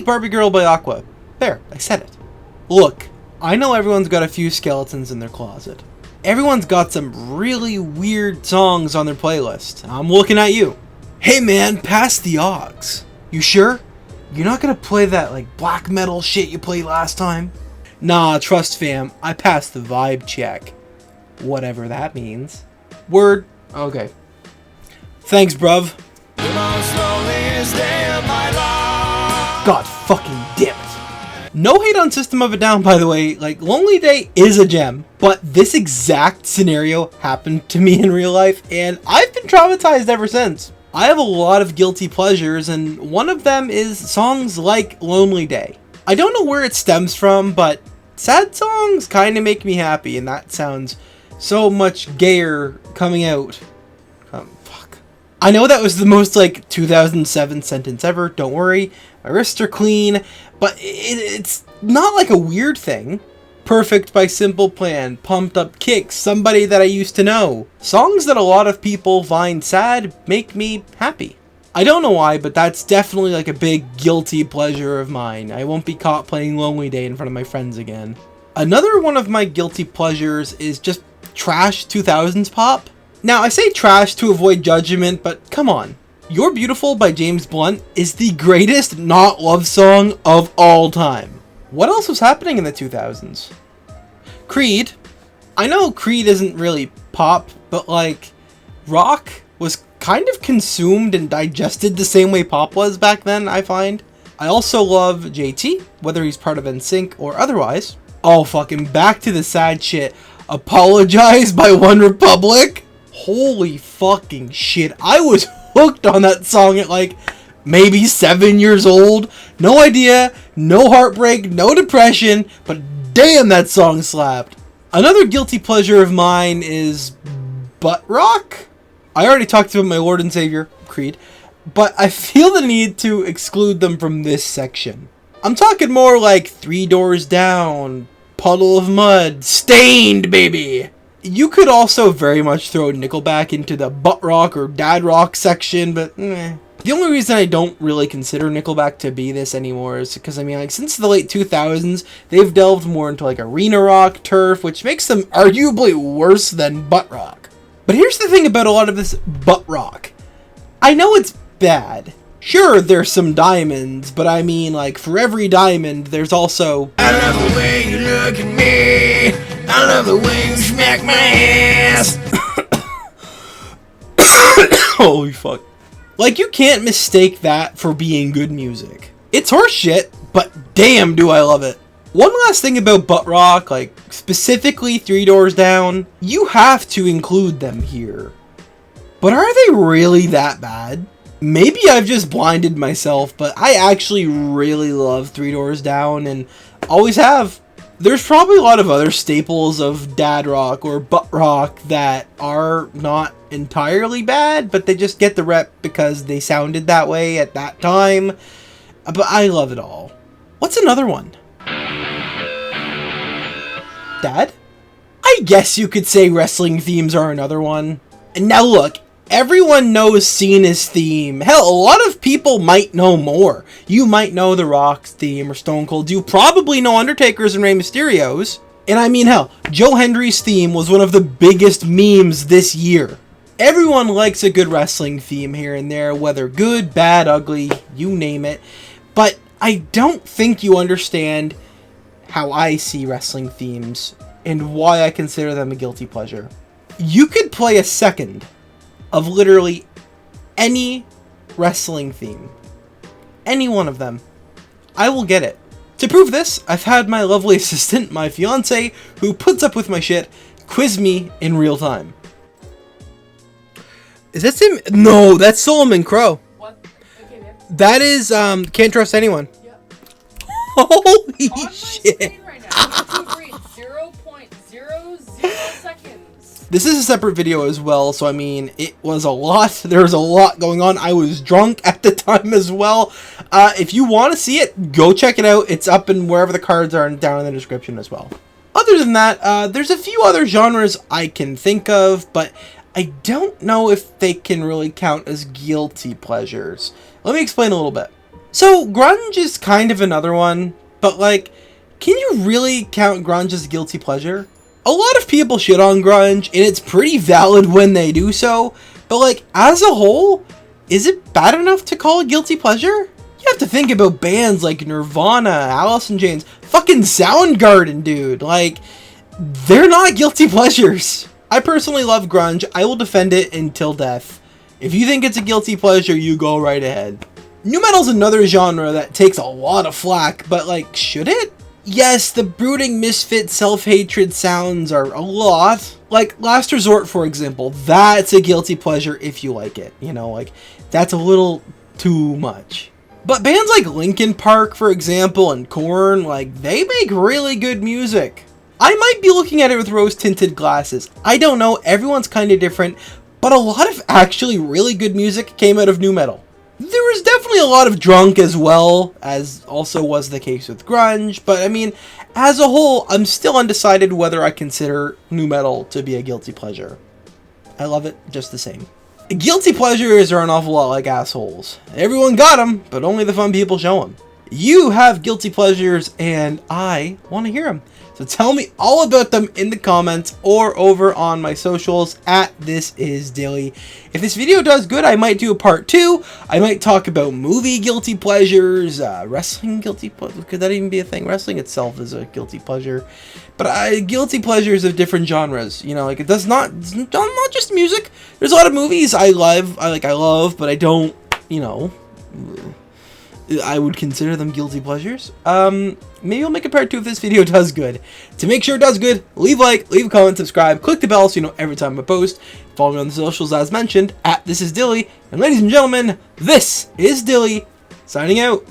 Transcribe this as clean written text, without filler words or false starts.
Barbie Girl by Aqua. There, I said it. Look, I know everyone's got a few skeletons in their closet. Everyone's got some really weird songs on their playlist. I'm looking at you. Hey man, pass the aux. You sure? You're not gonna play that like black metal shit you played last time? Nah, trust fam, I passed the vibe check. Whatever that means. Word? Okay. Thanks, bruv. God fucking damn it. No hate on System of a Down, by the way. Like, Lonely Day is a gem, but this exact scenario happened to me in real life, and I've been traumatized ever since. I have a lot of guilty pleasures, and one of them is songs like Lonely Day. I don't know where it stems from, but sad songs kind of make me happy, and that sounds so much gayer coming out. Fuck. I know that was the most, like, 2007 sentence ever, don't worry. My wrists are clean, but it's not like a weird thing. Perfect by Simple Plan, Pumped Up Kicks, Somebody That I Used to Know. Songs that a lot of people find sad make me happy. I don't know why, but that's definitely like a big guilty pleasure of mine. I won't be caught playing Lonely Day in front of my friends again. Another one of my guilty pleasures is just trash 2000s pop. Now, I say trash to avoid judgment, but come on. You're Beautiful by James Blunt is the greatest not love song of all time. What else was happening in the 2000s? Creed. I know Creed isn't really pop, but like, rock was kind of consumed and digested the same way pop was back then, I find. I also love JT, whether he's part of NSYNC or otherwise. Oh, fucking back to the sad shit. Apologize by One Republic. Holy fucking shit. I was hooked on that song at like maybe 7 years old. No idea, no heartbreak, no depression, but damn, that song slapped. Another guilty pleasure of mine is butt rock. I already talked about my Lord and Savior, Creed, but I feel the need to exclude them from this section. I'm talking more like Three Doors Down, Puddle of Mud, Stained, baby. You could also very much throw Nickelback into the butt rock or dad rock section, but The only reason I don't really consider Nickelback to be this anymore is because, I mean, like, since the late 2000s, they've delved more into, like, arena rock, turf, which makes them arguably worse than butt rock. But here's the thing about a lot of this butt rock. I know it's bad. Sure, there's some diamonds, but I mean, like, for every diamond, there's also... I love the way you look at me. I love the way you smack my ass. Holy fuck. Like, you can't mistake that for being good music. It's horseshit, but damn do I love it. One last thing about butt rock, like, specifically Three Doors Down, you have to include them here. But are they really that bad? Maybe I've just blinded myself, but I actually really love Three Doors Down and always have. There's probably a lot of other staples of dad rock or butt rock that are not entirely bad, but they just get the rep because they sounded that way at that time. But I love it all. What's another one? Dad? I guess you could say wrestling themes are another one. And now look, everyone knows Cena's theme. Hell, a lot of people might know more. You might know The Rock's theme or Stone Cold's. You probably know Undertaker's and Rey Mysterio's. And I mean, hell, Joe Hendry's theme was one of the biggest memes this year. Everyone likes a good wrestling theme here and there, whether good, bad, ugly, you name it. But I don't think you understand how I see wrestling themes and why I consider them a guilty pleasure. You could play a second of literally any wrestling theme. Any one of them. I will get it. To prove this, I've had my lovely assistant, my fiance, who puts up with my shit, quiz me in real time. Is that him? No, that's Solomon Crow. What? Okay, man. That is, Can't Trust Anyone. Yep. Holy On my shit. screen right now, 0.00 seconds. This is a separate video as well, so I mean, it was a lot. There was a lot going on. I was drunk at the time as well. If you want to see it, go check it out. It's up in wherever the cards are down in the description as well. Other than that, there's a few other genres I can think of, but I don't know if they can really count as guilty pleasures. Let me explain a little bit. So, grunge is kind of another one, but like, can you really count grunge as a guilty pleasure? A lot of people shit on grunge, and it's pretty valid when they do so, but like, as a whole, is it bad enough to call a guilty pleasure? You have to think about bands like Nirvana, Alice in Chains, fucking Soundgarden, dude. Like, they're not guilty pleasures. I personally love grunge. I will defend it until death. If you think it's a guilty pleasure, you go right ahead. Nu metal's another genre that takes a lot of flack, but like, should it? Yes, the brooding, misfit, self-hatred sounds are a lot. Like, Last Resort, for example, that's a guilty pleasure if you like it. You know, like, that's a little too much. But bands like Linkin Park, for example, and Korn, like, they make really good music. I might be looking at it with rose-tinted glasses. I don't know, everyone's kind of different, but a lot of actually really good music came out of nu metal. There was definitely a lot of drunk as well, as also was the case with grunge, but I mean, as a whole, I'm still undecided whether I consider nu metal to be a guilty pleasure. I love it just the same. Guilty pleasures are an awful lot like assholes. Everyone got them, but only the fun people show them. You have guilty pleasures, and I want to hear them. So tell me all about them in the comments or over on my socials at ThisIsDilly. If this video does good, I might do a part 2. I might talk about movie guilty pleasures, wrestling guilty pleasures. Could that even be a thing? Wrestling itself is a guilty pleasure. But guilty pleasures of different genres. You know, like it's not just music. There's a lot of movies I love, but I don't, you know, I would consider them guilty pleasures. Maybe I'll make a part 2 if this video does good. To make sure it does good, leave a like, leave a comment, subscribe, click the bell so you know every time I post. Follow me on the socials as mentioned, at ThisIsDilly. And ladies and gentlemen, this is Dilly, signing out.